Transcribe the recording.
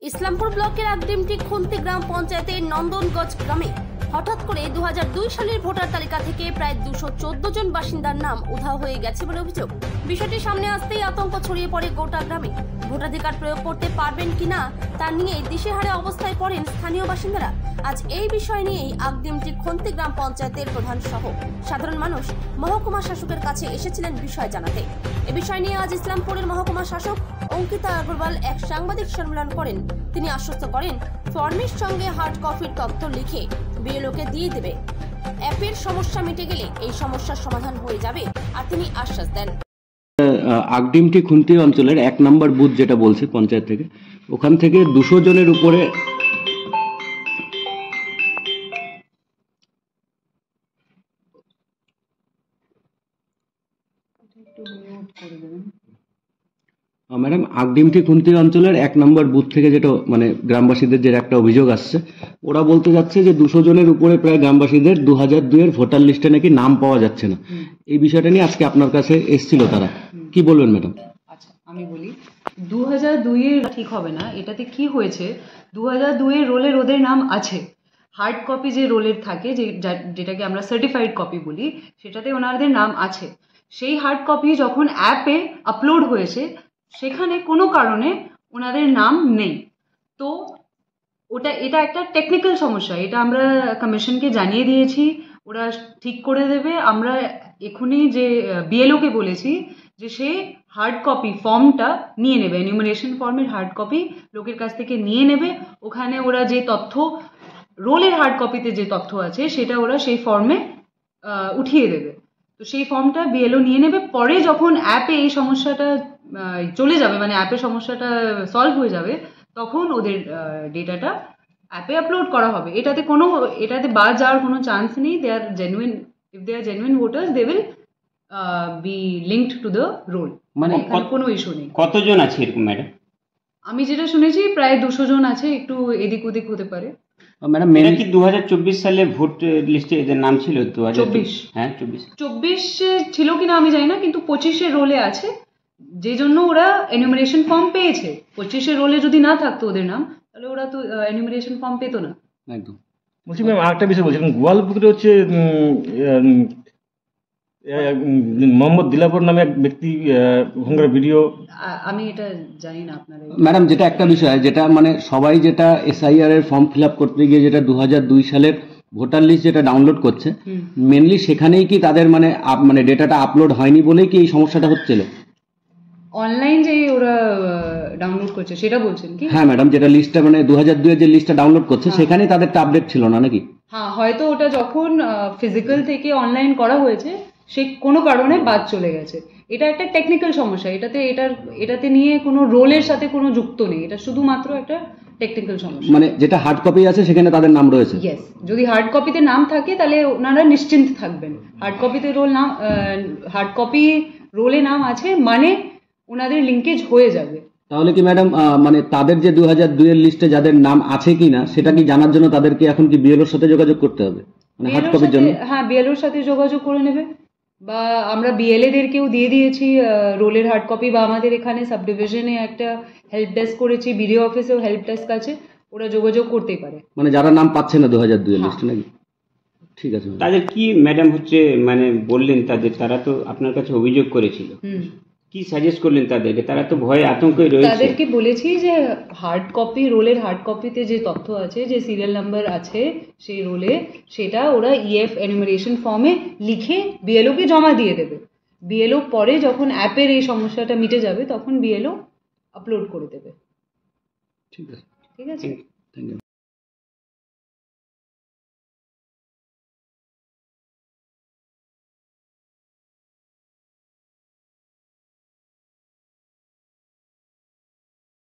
ইসলামপুর ব্লকের আগডিমটি খুন্তি গ্রাম পঞ্চায়েতের নন্দনগঞ্জ গ্রামে হঠাৎ করে 2002 সালের ভোটার তালিকা থেকে প্রায় 214 জন বাসিন্দার নাম উধাও হয়ে গেছে বলে অভিযোগ। বিষয়টি সামনে আসতেই আতঙ্ক ছড়িয়ে পড়ে গোটা গ্রামে। ভোটাধিকার প্রয়োগ করতে পারবেন কিনা তা নিয়ে দিশেহারা অবস্থায় পড়েন স্থানীয় বাসিন্দারা। আজ এই বিষয় নিয়েই আগডিমটি খুন্তি গ্রাম পঞ্চায়েতের প্রধান সহ সাধারণ মানুষ মহকুমা শাসকের কাছে এসেছিলেন বিষয় জানাতে। এ বিষয় নিয়ে আজ ইসলামপুরের মহকুমা শাসক অঙ্কিতা আগরওয়াল এক সাংবাদিক সম্মেলন করেন। তিনি আশ্বস্ত করেন ফর্মের সঙ্গে হার্ড কপির তথ্য লিখে বিএলওকে দিয়ে দেবে। অ্যাপের সমস্যা মিটে গেলে এই সমস্যার সমাধান হয়ে যাবে আর তিনি আশ্বাস দেন। আগডিমটি খুন্তি অঞ্চলের 1 নম্বর বুথ যেটা বলছে পঞ্চায়েত থেকে, ওখান থেকে 200 জনের উপরে ম্যাডাম আগডিমটি খুন্তি অঞ্চলের 1 নম্বর বুথ থেকে যেটা মানে গ্রামবাসীদের যে একটা অভিযোগ আসছে, ওরা বলতে যাচ্ছে যে 200 জনের উপরে প্রায় গ্রামবাসীদের 2002 এর ভোটার লিস্টে নাকি নাম পাওয়া যাচ্ছে না। এই বিষয়টা নিয়ে আজকে আপনার কাছে এসেছিল তারা, কি বলবেন ম্যাডাম? আচ্ছা, আমি বলি 2002 এর ঠিক হবে না। এটাতে কি হয়েছে, 2002 এর রোলের ওদের নাম আছে। হার্ড কপি যে রোলের থাকে, যেটাকে আমরা সার্টিফাইড কপি বলি, সেটাতে ওনাদের নাম আছে। সেই হার্ড কপি যখন অ্যাপে আপলোড হয়েছে, সেখানে কোনো কারণে ওনাদের নাম নেই। তো এটা একটা টেকনিক্যাল সমস্যা। এটা আমরা কমিশনকে জানিয়ে দিয়েছি, ওরা ঠিক করে দেবে। আমরা এখনই যে বিএলওকে বলেছি যে সে হার্ড কপি ফর্মটা নিয়ে নেবে, এনিউমারেশন ফর্মের হার্ড কপি লোকের কাছ থেকে নিয়ে নেবে। ওখানে ওরা যে তথ্য রোলের হার্ড কপিতে যে তথ্য আছে সেটা ওরা সেই ফর্মে উঠিয়ে দেবে। তো সেই ফর্মটা বিএলও নিয়ে নেবে। পরে যখন অ্যাপে এই সমস্যাটা চলে যাবে, মানে অ্যাপের সমস্যাটা সলভ হয়ে যাবে, তখন ওদের ডেটাটা অ্যাপে আপলোড করা হবে। এটাতে বাদ যাওয়ার কোনো চান্স নেই। They are genuine, if they are genuine voters, they will be linked to the roll. মানে কোনো ইস্যু নেই। কতজন আছে এরকম ম্যাডাম? আমি যেটা শুনেছি প্রায় 200 জন আছে, একটু এদিক ওদিক হতে পারে। ম্যাডাম মেরা কি 2024 সালে ভোট লিস্টে এদের নাম ছিল? 2024, হ্যাঁ 24 ছিল কিনা আমি জানি না, কিন্তু 25 এর রোলে আছে, যে জন্য ওরা এনিউমারেশন ফর্ম পেয়েছে। 25 এর রোলে যদি না থাকতো ওদের নাম, তাহলে ওরা তো এনিউমারেশন ফর্ম পেতো না। একদম। বলছি ম্যাম, আরেকটা বিষয় বলছিলাম, গোয়ালপুকুরে হচ্ছে মোহাম্মদ দিলাবর নামে এক ব্যক্তি ওখানকার ভিডিও, আমি এটা জানি না আপনারা। ম্যাডাম যেটা একটা বিষয়, যেটা মানে সবাই যেটা এসআইআর এর ফর্ম ফিল আপ করতে গিয়ে যেটা 2002 সালের ভোটার লিস্ট যেটা ডাউনলোড করছে, মেনলি সেখানেই কি তাদের মানে ডেটাটা আপলোড হয়নি বলেই কি এই সমস্যাটা হচ্ছিল? অনলাইন যে ওরা ডাউনলোড করছে সেটা বলছেন কি? হ্যাঁ ম্যাডাম, যেটা লিস্টটা মানে 2002 এর যে লিস্টটা ডাউনলোড করছে, সেখানেই তাদেরটা আপডেট ছিল না নাকি? হ্যাঁ, হয়তো ওটা যখন ফিজিক্যাল থেকে অনলাইন করা হয়েছে, সে কোনো কারণে বাদ চলে গেছে। এটা একটা টেকনিক্যাল সমস্যা। এটাতে নিয়ে কোনো রোলের সাথে কোনো যুক্ত নেই। এটা শুধুমাত্র একটা টেকনিক্যাল সমস্যা। মানে যেটা হার্ড কপি আছে সেখানে তাদের নাম রয়েছে। ইয়েস, যদি হার্ড কপিতে নাম থাকে তাহলে ওনারা নিশ্চিন্ত থাকবেন। হার্ড কপিতে হার্ড কপি রোলে নাম আছে মানে ওনাদের লিঙ্কেজ হয়ে যাবে। তাহলে কি ম্যাডাম মানে তাদের যে 2002 এর লিস্টে যাদের নাম আছে কিনা সেটা কি জানার জন্য তাদেরকে এখন কি বিএলওর সাথে যোগাযোগ করতে হবে, মানে হার্ড কপির জন্য? হ্যাঁ, বিএলওর সাথে যোগাযোগ করে নেবে, বা আমরা বিএলএদেরকেও দিয়ে দিয়েছি রোলের হার্ড কপি, বা আমাদের এখানে সাব ডিভিশনে একটা হেল্প ডেস্ক করেছি, বিডিও অফিসেও হেল্প ডেস্ক আছে, ওরা যোগাযোগ করতেই পারে। মানে যারা নাম পাচ্ছে না 2002 এর লিস্টে নাকি? ঠিক আছে। তাদের কি ম্যাডাম হচ্ছে মানে বললেন তারা তো আপনার কাছে অভিযোগ করেছিল, কি সাজেস্ট করলেন তাদেরকে? তারা তো ভয়ে আতঙ্কে রয়েছে। তাদেরকে বলেছি যে হার্ড কপি, রোলের হার্ড কপিতে যে তথ্য আছে, যে সিরিয়াল নাম্বার আছে সেই রোলে, সেটা ওরা ইএফ এনিউমারেশন ফর্মে লিখে বিএলওকে জমা দিয়ে দেবে। বিএলও পরে যখন অ্যাপের এই সমস্যাটা মিটে যাবে, তখন বিএলও আপলোড করে দেবে। ঠিক আছে। ঠিক আছে। Thank you.